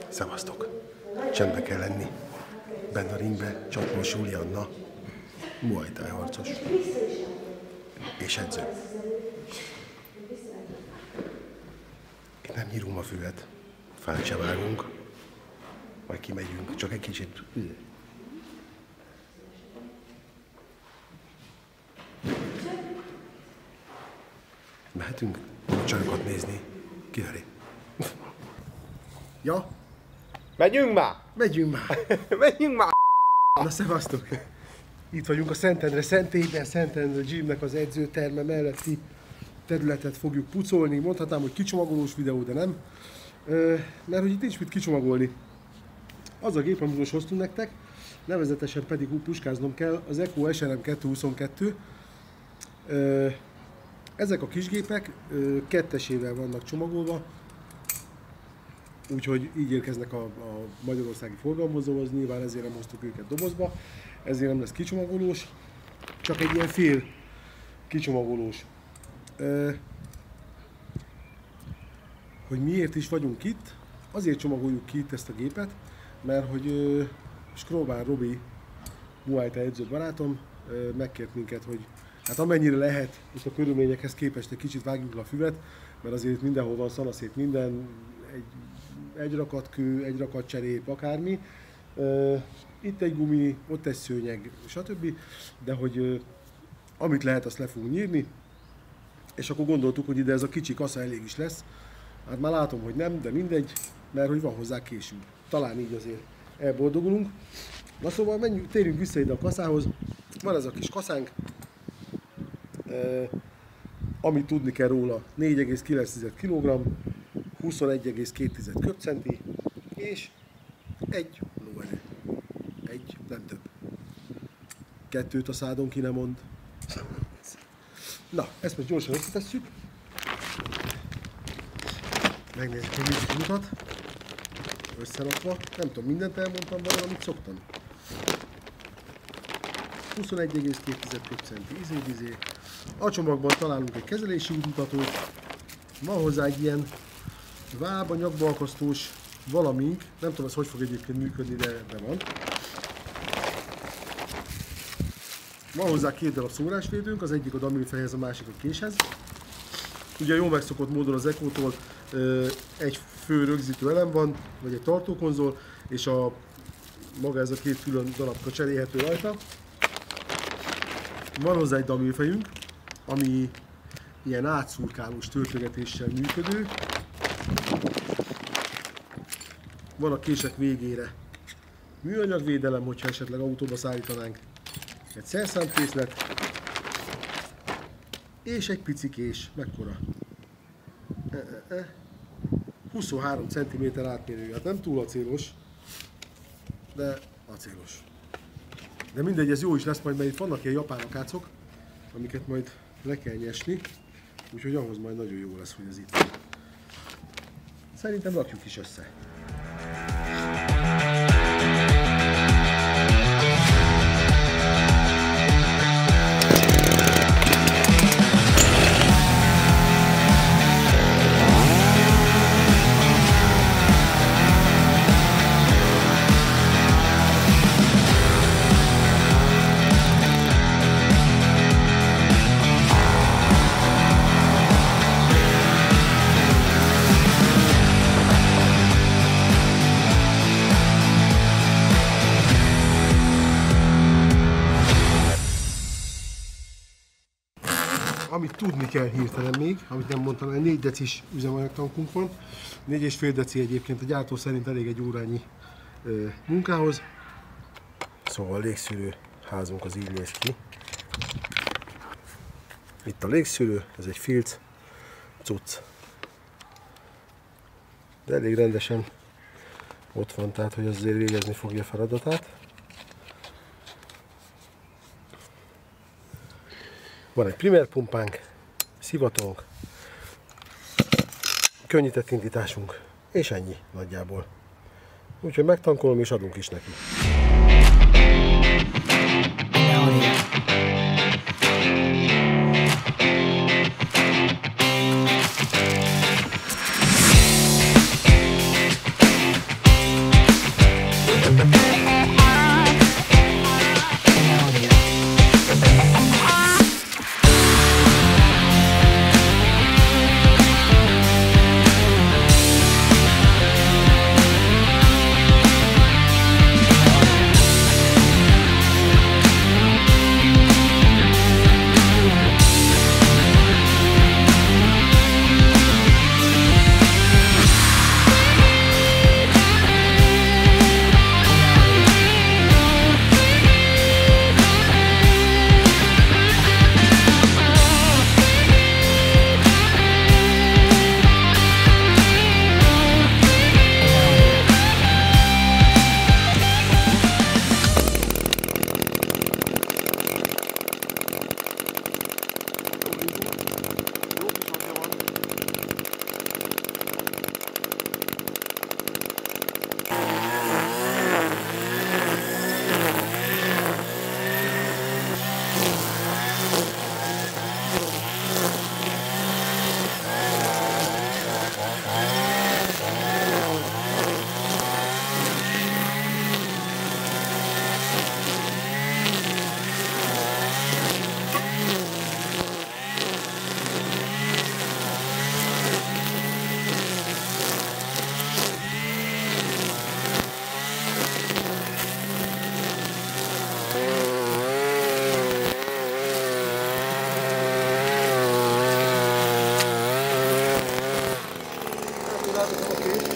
Szevasztok. Csendbe kell lenni. Benne a ringbe Csatmos Julianna, Muay Thai harcos. És edző. Itt nem nyírom a füvet. Fel se vágunk. Majd kimegyünk. Csak egy kicsit. Mehetünk csajokat nézni. Kifelé. Ja? Megyünk már! Megyünk már! Megyünk már! Na, szevasztok! Itt vagyunk a Szentendre Szentélyben, Szentendre Gymnek az edzőterme melletti területet fogjuk pucolni. Mondhatnám, hogy kicsomagolós videó, de nem. Mert hogy itt nincs mit kicsomagolni. Az a gép, amit most hoztunk nektek, nevezetesen pedig puskáznom kell, az ECO SRM 222. Ezek a kisgépek kettesével vannak csomagolva, úgyhogy így érkeznek a magyarországi forgalmazóhoz, nyilván ezért nem hoztuk őket dobozba, ezért nem lesz kicsomagolós, csak egy ilyen fél kicsomagolós. Hogy miért is vagyunk itt? Azért csomagoljuk ki itt ezt a gépet, mert hogy Skróbán Robi, Muay Thai edző barátom megkért minket, hogy hát amennyire lehet, itt a körülményekhez képest egy kicsit vágjuk le a füvet, mert azért mindenhol van szanaszét minden, egy rakat kő, egy rakat cserép, akármi. Itt egy gumi, ott egy szőnyeg, stb. De hogy amit lehet, azt le fogunk nyírni. És akkor gondoltuk, hogy ide ez a kicsi kasza elég is lesz. Hát már látom, hogy nem, de mindegy, mert hogy van hozzá késünk. Talán így azért elboldogulunk. Na szóval menjünk, térjünk vissza ide a kaszához. Van ez a kis kaszánk. Amit tudni kell róla, 4,9 kg, 21,2 köbcenti, és egy lóerő. Egy, nem több. Kettőt a szádon ki nem mond. Na, ezt most gyorsan összetesszük. Megnézzük, hogy mit mutat. Összerakva. Nem tudom, mindent elmondtam valami, amit szoktam. 21,2 köbcenti izé. A csomagban találunk egy kezelési útmutatót. Van hozzá egy ilyen vába, nyakbalkasztós valamink. Nem tudom, ez hogy fog egyébként működni, de van. Van hozzá két darab szórásvédőnk, az egyik a damilfejhez, a másik a késhez. Ugye jó megszokott módon az ECO-tól egy fő rögzítő elem van, vagy egy tartókonzol, és maga ez a két külön darabka cserélhető rajta. Van hozzá egy damilfejünk, ami ilyen átszurkálós töltögetéssel működő. Van a kések végére műanyagvédelem, hogyha esetleg autóba szállítanánk. Egy szerszámkészlet. És egy pici kés. Mekkora? 23 cm átmérőjű. Hát nem túl acélos, de acélos. De mindegy, ez jó is lesz majd, mert itt vannak ilyen japán akácok, amiket majd le kell nyesni, úgyhogy ahhoz majd nagyon jó lesz, hogy ez itt van. Szerintem rakjuk is össze. Amit tudni kell hirtelen még, amit nem mondtam, 4 decis üzemanyagtankunk van. 4,5 deci egyébként a gyártó szerint elég egy órányi munkához. Szóval a légszűrő házunk az így néz ki. Itt a légszűrő, ez egy filc cucc. De elég rendesen ott van, tehát hogy azért végezni fogja a feladatát. Van egy primer pumpánk, szivatónk, könnyített indításunk, és ennyi nagyjából. Úgyhogy megtankolom és adunk is neki. rádokom a kést.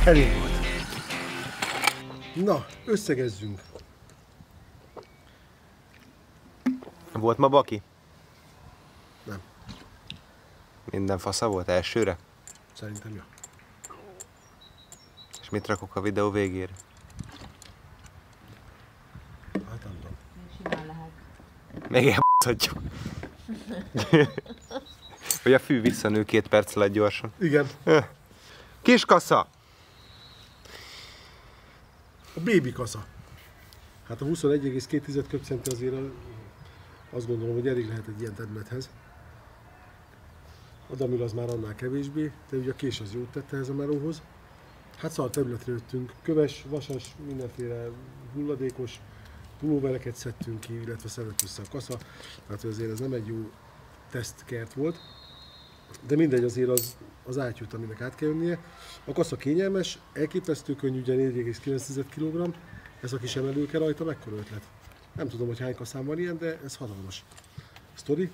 Elég volt. Na, összegezzünk. Volt ma baki? Nem. Minden fasza volt elsőre? Szerintem jó. És mit rakok a videó végére? Hát nem tudom. Simán lehet. Még elb***hatjuk. Hogy a fű visszanő 2 perc alatt gyorsan. Igen. Kis kasza! A baby kasza. Hát a 21,2 köbcenti azért azt gondolom, hogy elég lehet egy ilyen területhez. A damil az már annál kevésbé, de ugye a kés az jót tette ehhez a melóhoz. Hát szar területre jöttünk, köves, vasas, mindenféle hulladékos pulóvereket szedtünk ki, illetve szedett össze a kasza. Tehát azért ez nem egy jó tesztkert volt. De mindegy, azért az átjut, aminek át kell jönnie. A kasza kényelmes, elképesztő könnyű, ugye 4,9 kg. Ez a kis emelőke rajta, mekkora ötlet. Nem tudom, hogy hány kaszán van ilyen, de ez hatalmas sztori.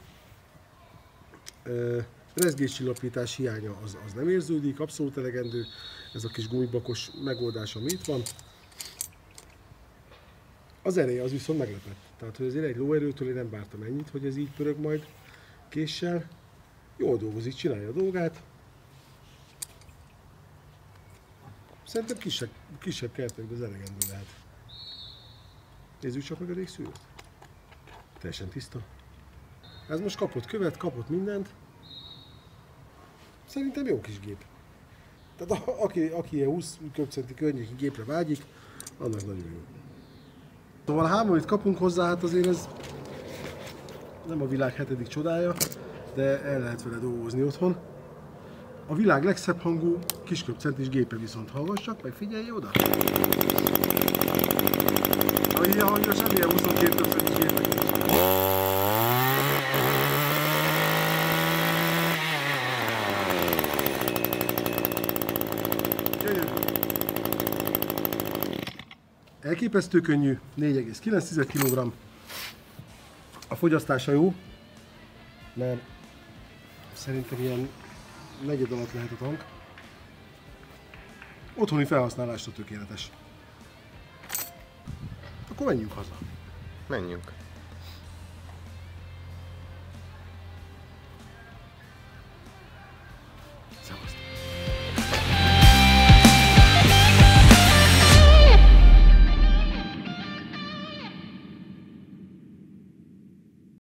Rezgéscsillapítás hiánya az nem érződik, abszolút elegendő. Ez a kis gumibakos megoldás, ami itt van. Az ereje az viszont meglepett. Tehát, hogy azért egy lóerőtől én nem vártam ennyit, hogy ez így pörög majd késsel. Jól dolgozik, csinálja a dolgát. Szerintem kisebb kertekben az elegendő lehet. Nézzük csak meg a régszűrőt. Teljesen tiszta. Ez most kapott követ, kapott mindent. Szerintem jó kis gép. Tehát aki ilyen 20 köbcenti környéki gépre vágyik, annak nagyon jó. Szóval a hámorit kapunk hozzá, hát azért ez nem a világ 7. csodája, de el lehet vele dolgozni otthon. A világ legszebb hangú kisköbcentis gépe viszont hallgassak, meg figyelj oda! Ha ilyen hangja semmilyen 22 köbcentis gépek nincs. Elképesztő könnyű, 4,9 kg. A fogyasztása jó, mert szerintem ilyen negyed alatt lehet a tank. Otthoni felhasználásra tökéletes. Akkor menjünk haza. Menjünk.